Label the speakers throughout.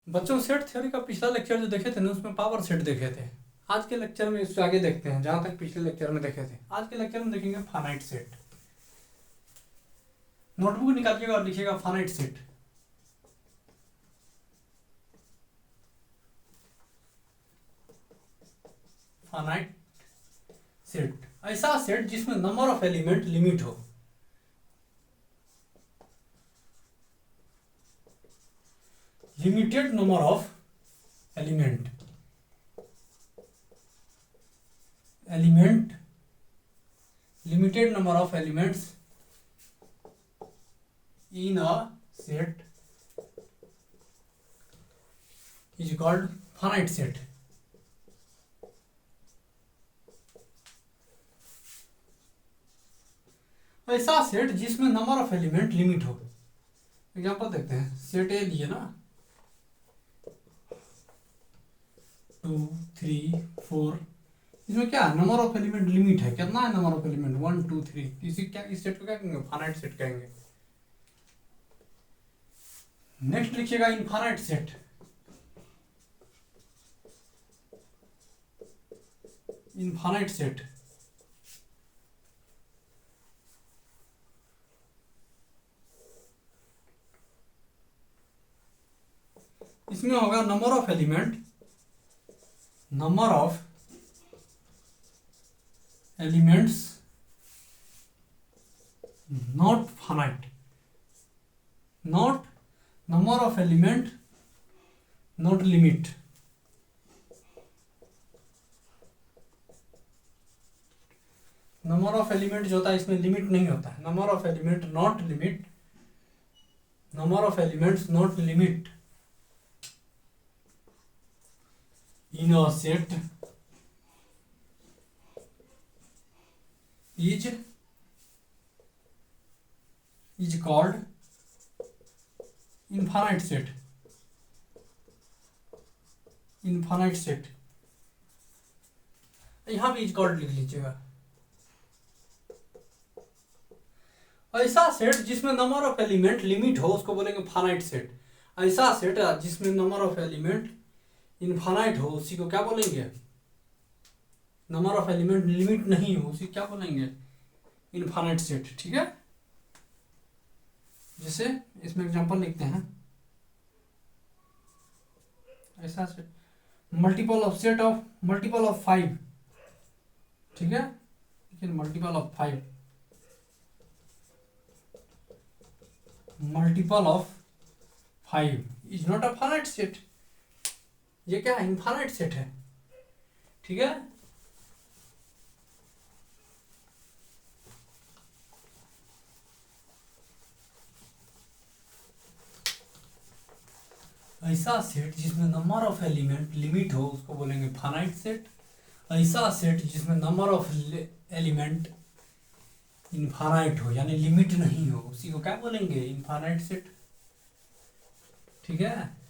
Speaker 1: बच्चों, set theory का पिछला लेक्चर जो देखे थे ना, उसमें पावर सेट देखे थे। आज के लेक्चर में इससे आगे देखते हैं, जहां तक पिछले लेक्चर में देखे थे। आज के लेक्चर में देखेंगे फाइनाइट सेट। नोटबुक निकालिएगा और लिखिएगा फाइनाइट सेट। फाइनाइट सेट ऐसा सेट जिसमें नंबर ऑफ एलिमेंट लिमिट हो। Limited number of element limited number of elements in a set is called finite set. ऐसा सेट जिसमें नंबर ऑफ एलिमेंट लिमिट हो। Example देखते हैं, सेट ए लिए ना, 2 3 4। इसमें क्या है, नंबर ऑफ एलिमेंट लिमिट है। कितना है नंबर ऑफ एलिमेंट? 1 2 3। इसी क्या, इस सेट को क्या कहेंगे? फाइनाइट सेट कहेंगे। नेक्स्ट लिखिएगा इनफाइनाइट सेट। इनफाइनाइट सेट इसमें होगा number of element elements not finite, not number of element not limit. Number of element जो होता है इसमें लिमिट नहीं होता है। Number of element not limit, number of elements not limit in a set is called infinite set. infinite set यहां भी is called लिख लीजिएगा। ऐसा सेट जिसमें नंबर ऑफ एलिमेंट लिमिट हो उसको बोलेंगे फाइनाइट सेट। ऐसा सेट जिसमें नंबर ऑफ एलिमेंट इनफाइनाइट हो उसी को क्या बोलेंगे? नंबर ऑफ एलिमेंट लिमिट नहीं हो उसी क्या बोलेंगे? Infinite set. ठीक है, जैसे इसमें एग्जांपल लिखते हैं, ऐसा सेट मल्टीपल ऑफ 5। ठीक है, लेकिन multiple of 5 is not a finite set. ये क्या है? इनफाइनाइट सेट है। ठीक है, ऐसा सेट जिसमें नंबर ऑफ एलिमेंट लिमिट हो उसको बोलेंगे फाइनाइट सेट। ऐसा सेट जिसमें नंबर ऑफ एलिमेंट इनफाइनाइट हो यानी लिमिट नहीं हो उसी को क्या बोलेंगे? Infinite set. ठीक है,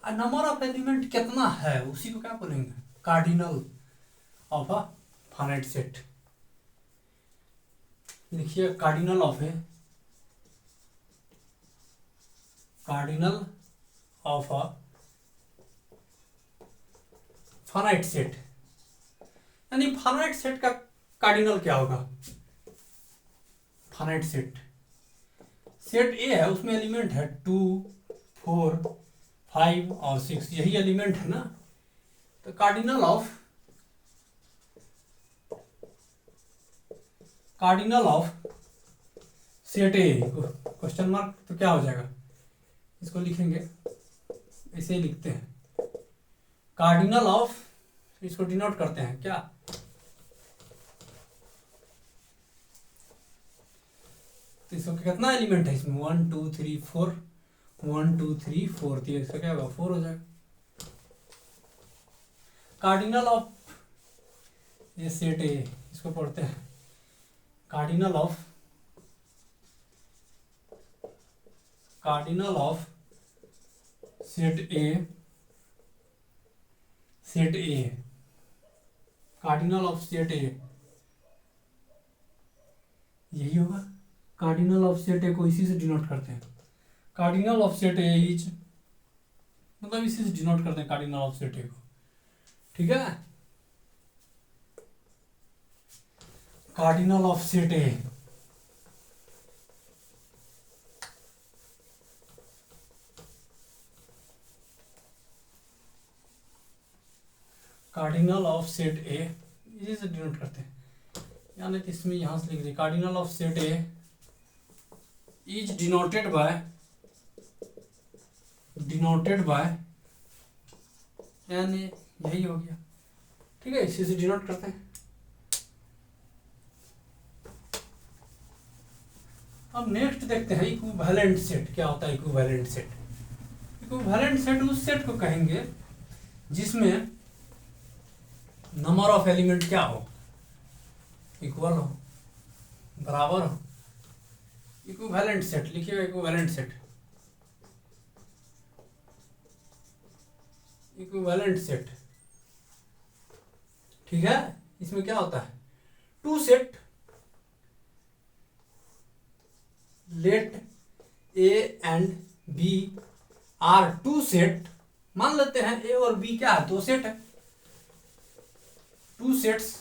Speaker 1: और नंबर ऑफ एलिमेंट कितना है उसी को क्या बोलेंगे? Cardinal of a finite set. लिखिए cardinal of a finite set. यानी फाइनाइट सेट का कार्डिनल क्या होगा? फाइनाइट सेट ए है, उसमें एलिमेंट है 2 4 5 और 6, यही एलिमेंट है ना। तो cardinal of set A, question mark तो क्या हो जाएगा? इसको लिखेंगे, ऐसे ही लिखते हैं, कार्डिनल ऑफ, इसको डिनोट करते हैं क्या? तो इसको कितना एलिमेंट है इसमें? 1 2 3 4, 1 2 3 4, तो इसका क्या होगा? 4 हो जाएगा। कार्डिनल ऑफ ये सेट ए, इसको पढ़ते हैं, cardinal of set A, cardinal of set ए यही होगा। कार्डिनल ऑफ सेट ए को इसी से डिनोट करते हैं। Cardinal of set A is मतलब इसी से डिनोट करते हैं कार्डिनल ऑफ सेट ए को। ठीक है, cardinal of set A, cardinal of set ए इसी से डिनोट करते हैं, यानी कि इसमें यहां से लिख दिए cardinal of set A is denoted by यानी यही हो गया। ठीक है, इसी से डिनोट करते हैं। अब नेक्स्ट देखते हैं इक्विवेलेंट सेट क्या होता है। इक्विवेलेंट सेट उस सेट को कहेंगे जिसमें नंबर ऑफ एलिमेंट क्या हो, इक्वल हो, बराबर हो। इक्विवेलेंट सेट लिखिएगा, इक्विवेलेंट सेट, इक्विवेलेंट सेट। ठीक है, इसमें क्या होता है, two set let A and B are two set, मान लेते हैं ए और बी क्या है, दो सेट है, टू सेट्स।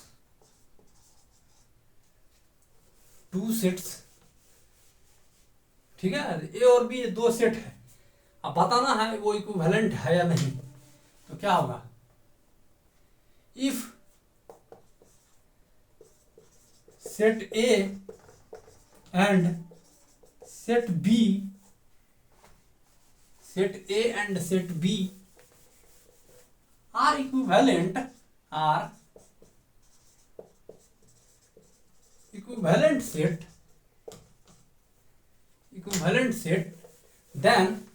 Speaker 1: ठीक है, ए और बी दो सेट है, अब बताना है वो इक्विवेलेंट है या नहीं। तो क्या होगा, if set A and set B, set A and set B are equivalent, equivalent set, then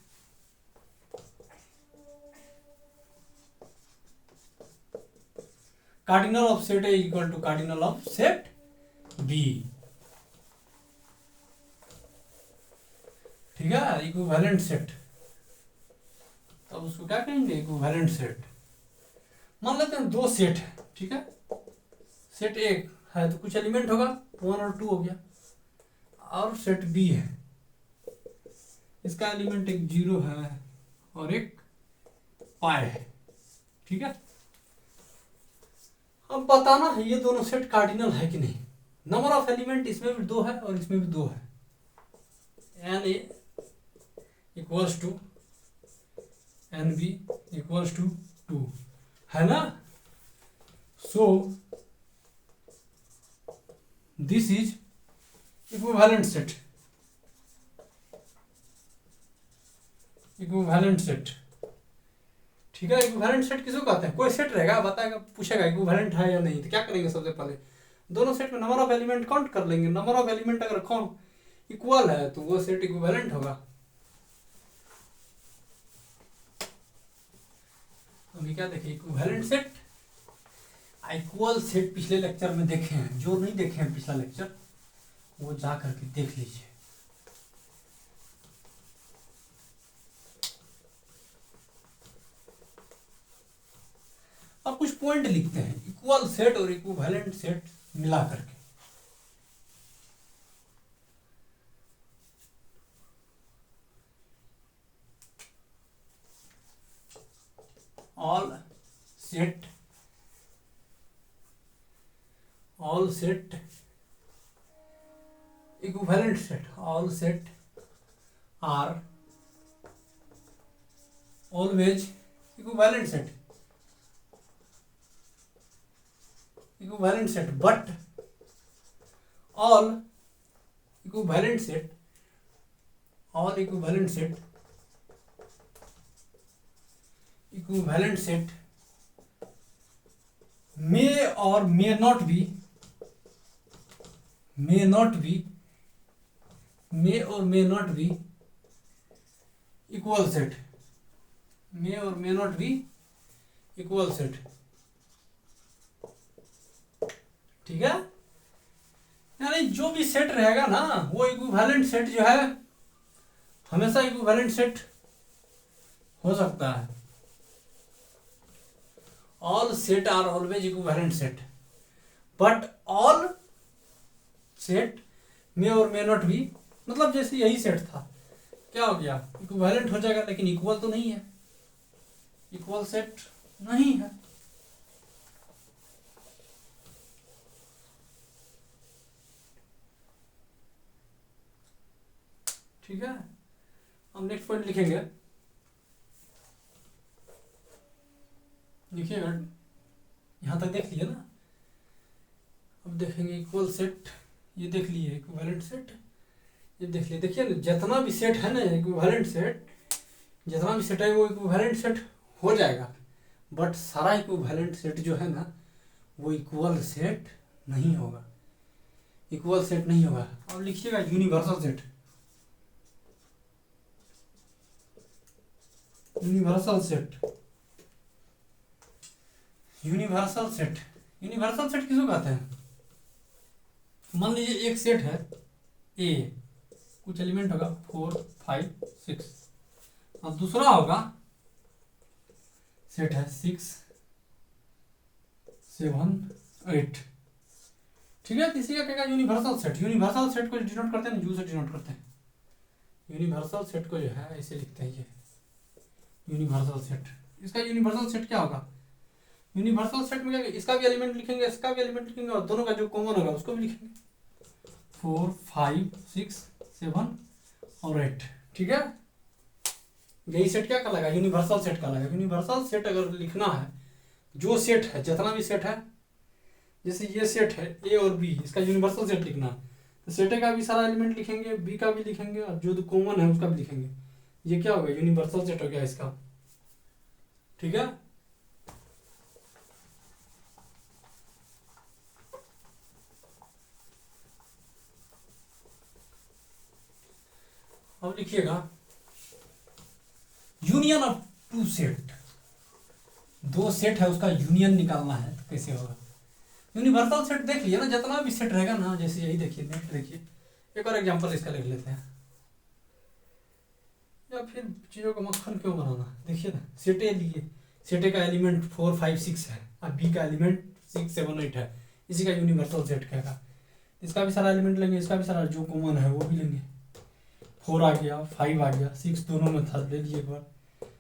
Speaker 1: cardinal of set A equal to cardinal of set B। ठीक है, इक्विवेलेंट सेट, तब उसको क्या कहेंगे, इक्विवेलेंट सेट। मान लेते हैं दो सेट है, ठीक है, सेट ए है तो कुछ एलिमेंट होगा, 1 और 2 हो गया, और सेट बी है, इसका एलिमेंट एक 0 है और एक पाई है। ठीक है, अब बताना है ये दोनों सेट कार्डिनल है कि नहीं। नंबर ऑफ एलिमेंट इसमें भी 2 है और इसमें भी 2 है, n A equals to n B equals to 2 है ना। So this is equivalent set, equivalent set. ठीक है, इक्विवेलेंट सेट किसको कहते हैं, कोई सेट रहेगा बताएगा, पूछेगा इक्विवेलेंट है या नहीं, तो क्या करेंगे, सबसे पहले दोनों सेट में नंबर ऑफ एलिमेंट काउंट कर लेंगे। नंबर ऑफ एलिमेंट अगर कौन इक्वल है तो वो सेट इक्विवेलेंट होगा। अभी क्या देखें, इक्विवेलेंट सेट, इक्वल सेट पिछले लेक्चर में देखे हैं, जो नहीं देखे हैं पिछला लेक्चर वो जा करके देख लीजिए। अब कुछ पॉइंट लिखते हैं इक्वल सेट और इक्विवेलेंट सेट मिला करके। all set equivalent set, all set are always equivalent set, but all equivalent set may or may not be equal set, may or may not be equal set। ठीक है, यानी जो भी set रहेगा ना वो इक्विवेलेंट सेट जो है हमेशा इक्विवेलेंट सेट हो सकता है। All set are always equivalent set, but all set may or may not be, मतलब जैसे यही सेट था, क्या हो गया, इक्विवेलेंट हो जाएगा लेकिन इक्वल तो नहीं है। इक्वल सेट नहीं है। ठीक है, हम नेक्स्ट पॉइंट लिखेंगे। देखिएगा, यहां तक देख लिया ना। अब देखेंगे इक्वल सेट, ये देख लिए इक्विवेलेंट सेट, ये देख लिए। देखिए ना, जितना भी सेट है ना इक्विवेलेंट सेट, जितना भी सेट है वो इक्विवेलेंट सेट हो जाएगा, बट सारा इक्विवेलेंट सेट जो है ना वो इक्वल सेट नहीं होगा, इक्वल सेट नहीं होगा। अब लिखिएगा universal set, universal set, universal set. Universal set किसको कहते हैं? मान लीजिए एक सेट है ए, कुछ एलिमेंट होगा 4 5 6, और दूसरा होगा सेट है 6 7 8। ठीक है, इसी का क्या यूनिवर्सल सेट। यूनिवर्सल सेट को डिनोट करते हैं, यू से डिनोट करते हैं। यूनिवर्सल सेट को जो है ऐसे लिखते हैं, ये यूनिवर्सल सेट। इसका यूनिवर्सल सेट क्या होगा? यूनिवर्सल सेट में क्या, इसका भी एलिमेंट लिखेंगे, इसका भी एलिमेंट लिखेंगे, और दोनों का जो कॉमन होगा उसको भी लिखेंगे। 4 5 6 7 और 8। ठीक है, यही सेट क्या कहलाएगा? यूनिवर्सल सेट कहलाएगा। यूनिवर्सल सेट अगर लिखना है, जो सेट है, जितना भी सेट है, जैसे ये सेट है ए और बी, इसका यूनिवर्सल सेट लिखना है तो सेट ए का भी सारा एलिमेंट लिखेंगे, बी का भी लिखेंगे, और जो कॉमन है उसका भी लिखेंगे। ये क्या होगा? यूनिवर्सल सेट हो गया इसका। ठीक है, अब लिखिएगा यूनियन ऑफ टू सेट। दो सेट है उसका यूनियन निकालना है तो कैसे होगा? यूनिवर्सल सेट देख लिया ना, जितना भी सेट रहेगा ना, जैसे यही देखिए, नेक्स्ट देखिए, एक और एग्जांपल इसका लिख लेते हैं, या फिर चीज़ों का मक्खन क्यों बनाना। देखिए ना, सेट ए लिए, सेट ए का एलिमेंट 4 5 6 है, और बी का एलिमेंट 6 7 8 है, इसी का यूनिवर्सल सेट कहेगा। इसका भी सारा एलिमेंट लेंगे, इसका भी सारा जो कॉमन है वो भी लेंगे। 4 आ गया, 5 आ गया, 6 दोनों में था, ले लीजिए एक बार,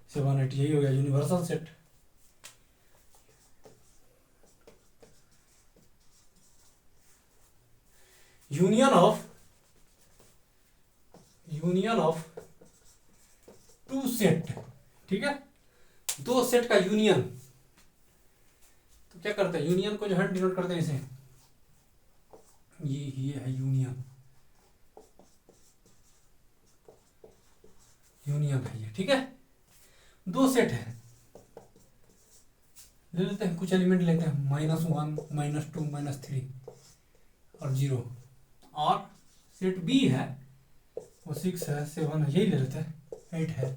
Speaker 1: 7 8, यही हो गया universal set. Union of two set. ठीक है, दो सेट का यूनियन, तो क्या करते हैं? यूनियन को जो है डिनोट करते हैं इसे, ये है यूनियन, यूनियन है ये। ठीक है, दो सेट है, ले लेते हैं कुछ एलिमेंट लेते हैं, -1 -2 -3 और 0, और सेट बी है वो 6 है 7 है, यही ले लेते हैं, 8 है।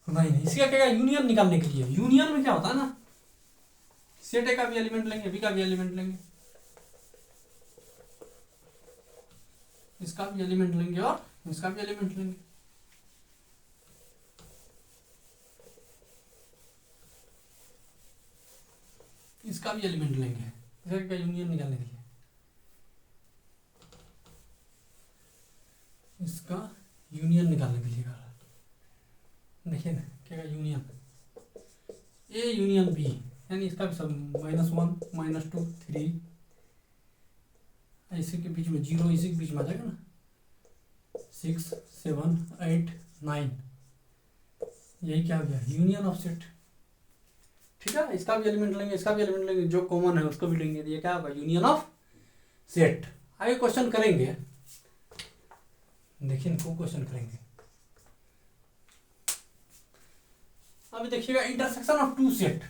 Speaker 1: नहीं, इसका क्या यूनियन निकालने के लिए, यूनियन में क्या होता है ना, सेट ए का भी एलिमेंट लेंगे, बी का भी एलिमेंट लेंगे, इसका भी एलिमेंट लेंगे, और इसका भी एलिमेंट लेंगे। इसका भी एलिमेंट लेंगे, इसका यूनियन निकालने के लिए। इसका यूनियन निकालने के लिए देखिए ना, क्या यूनियन ए यूनियन बी, यानी इसका भी सब -1 -2 3, इसी के बीच में 0, इसी के बीच में आ जाएगा ना, 6 7 8 9, यही क्या हो गया? Union of set. ठीक है, इसका भी एलिमेंट लेंगे, इसका भी एलिमेंट लेंगे, जो कॉमन है उसको भी लेंगे, ये क्या होगा? Union of set. आगे क्वेश्चन करेंगे, देखिए इनको क्वेश्चन करेंगे। अभी देखिएगा intersection of two set.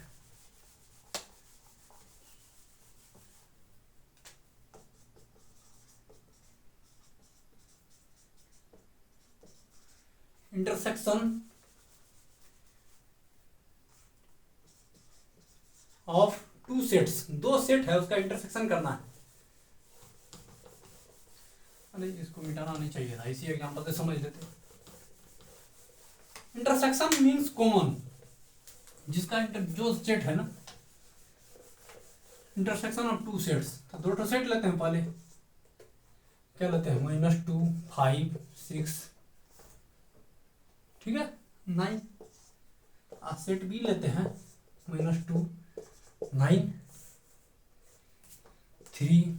Speaker 1: Intersection of two sets, दो सेट है उसका इंटरसेक्शन करना है। अरे इसको मिटाना नहीं चाहिए था, इसी एग्जांपल से समझ लेते। इंटरसेक्शन मींस कॉमन, जिसका जो सेट है ना, इंटरसेक्शन ऑफ टू सेट्स, तो दो सेट लेते हैं पहले, क्या लेते हैं? -2 5 6, ठीक है, 9, सेट बी लेते हैं, -2 9 3।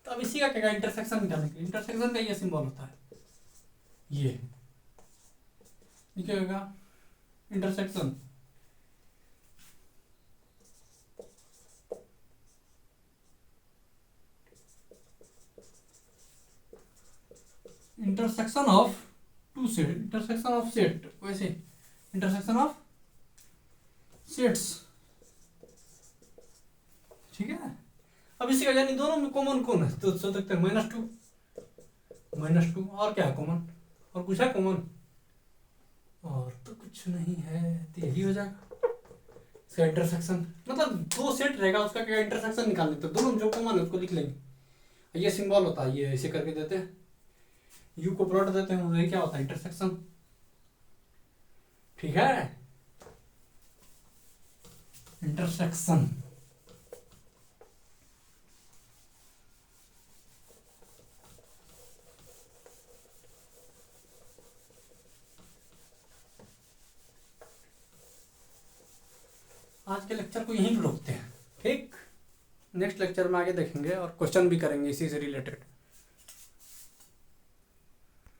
Speaker 1: तो अब इसी का क्या इंटरसेक्शन निकालने के लिए, इंटरसेक्शन का ये सिंबल होता है, ये क्या होगा intersection. Intersection of two set, intersection of set, वैसे इंटरसेक्शन ऑफ सेट्स, ठीक है। अब इसी का यानी दोनों में कॉमन कौन है, तो देखते हैं -2 और क्या है कॉमन, और कुछ है कॉमन, और तो कुछ नहीं है, तो यही हो जाएगा इसका इंटरसेक्शन। मतलब दो सेट रहेगा, उसका क्या इंटरसेक्शन निकालने, तो दोनों जो कॉमन है उसको लिख लेंगे। ये सिंबल होता है, ये ऐसे करके देते हैं, यू को प्लॉट देते हैं, ये क्या होता है इंटरसेक्शन, ठीक है, इंटरसेक्शन। आज के लेक्चर को यहीं पर रोकते हैं, ठीक। नेक्स्ट लेक्चर में आगे देखेंगे और क्वेश्चन भी करेंगे इसी से रिलेटेड।